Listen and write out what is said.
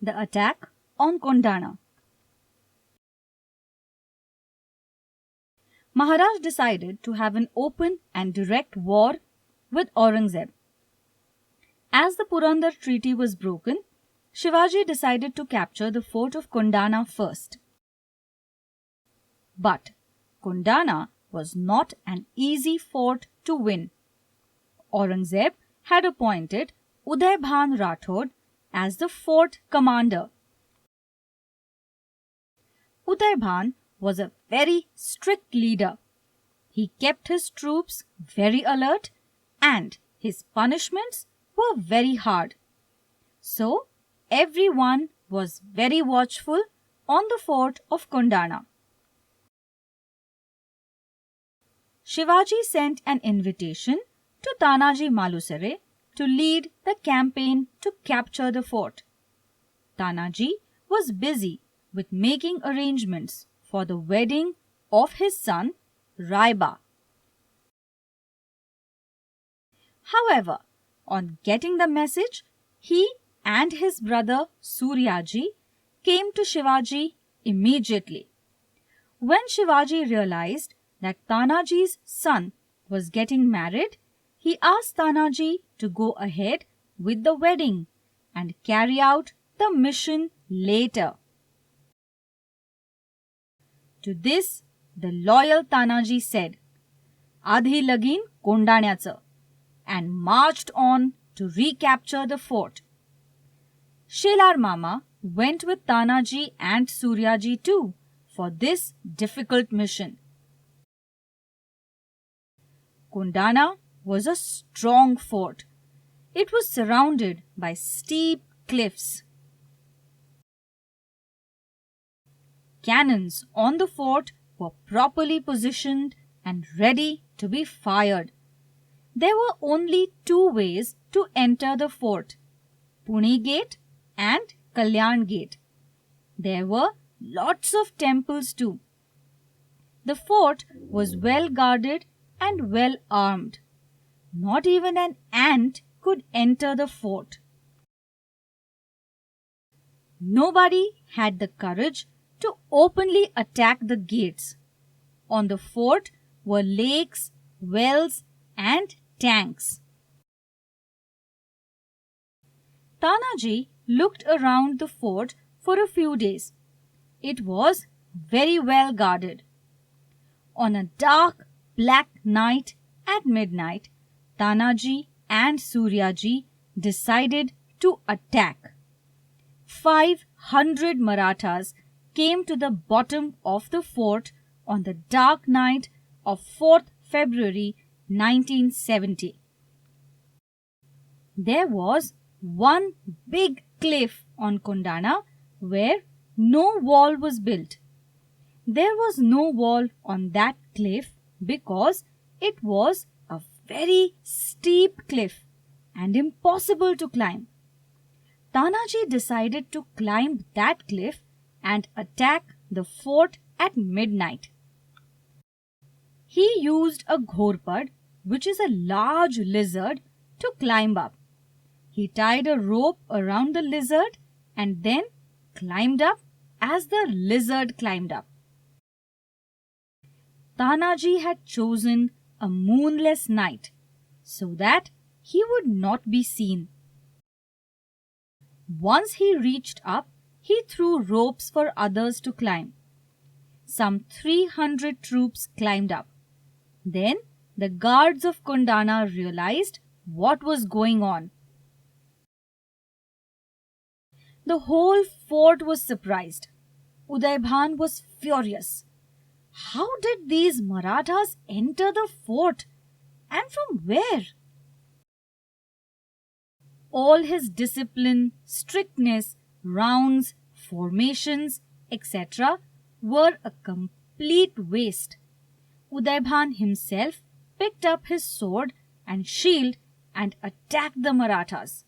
the attack on Kondana. Maharaj decided to have an open and direct war with Aurangzeb. As the Purandar Treaty was broken, Shivaji decided to capture the fort of Kondana first. But Kondana was not an easy fort to win. Aurangzeb had appointed Uday Bhan Rathod as the fort commander. Uday Bhan was a very strict leader. He kept his troops very alert and his punishments were very hard. So, everyone was very watchful on the fort of Kondana. Shivaji sent an invitation to Tanaji Malusare to lead the campaign to capture the fort. Tanaji was busy with making arrangements for the wedding of his son Raiba. However, on getting the message, he and his brother Suryaji came to Shivaji immediately. When Shivaji realized that Tanaji's son was getting married, he asked Tanaji to go ahead with the wedding and carry out the mission later. To this, the loyal Tanaji said, "Adhi lagin Kondanyaचं," and marched on to recapture the fort. Shelar Mama went with Tanaji and Suryaji too for this difficult mission. Kondana was a strong fort. It was surrounded by steep cliffs. Cannons on the fort were properly positioned and ready to be fired. There were only two ways to enter the fort, Pune Gate and Kalyan Gate. There were lots of temples too. The fort was well guarded and well armed. Not even an ant could enter the fort. Nobody had the courage to openly attack the gates. On the fort were lakes, wells, and tanks. Tanaji looked around the fort for a few days. It was very well guarded. On a dark, black night at midnight, Tanaji and Suryaji decided to attack. 500 Marathas came to the bottom of the fort on the dark night of 4th February 1970. There was one big cliff on Kondana where no wall was built. There was no wall on that cliff because it was a very steep cliff and impossible to climb. Tanaji decided to climb that cliff and attack the fort at midnight. He used a ghorpad, which is a large lizard, to climb up. He tied a rope around the lizard and then climbed up as the lizard climbed up. Tanaji had chosen a moonless night so that he would not be seen. Once he reached up, he threw ropes for others to climb. Some 300 troops climbed up. Then the guards of Kondana realized what was going on. The whole fort was surprised. Uday Bhan was furious. How did these Marathas enter the fort? And from where? All his discipline, strictness, rounds, formations, etc. were a complete waste. Uday Bhan himself picked up his sword and shield and attacked the Marathas.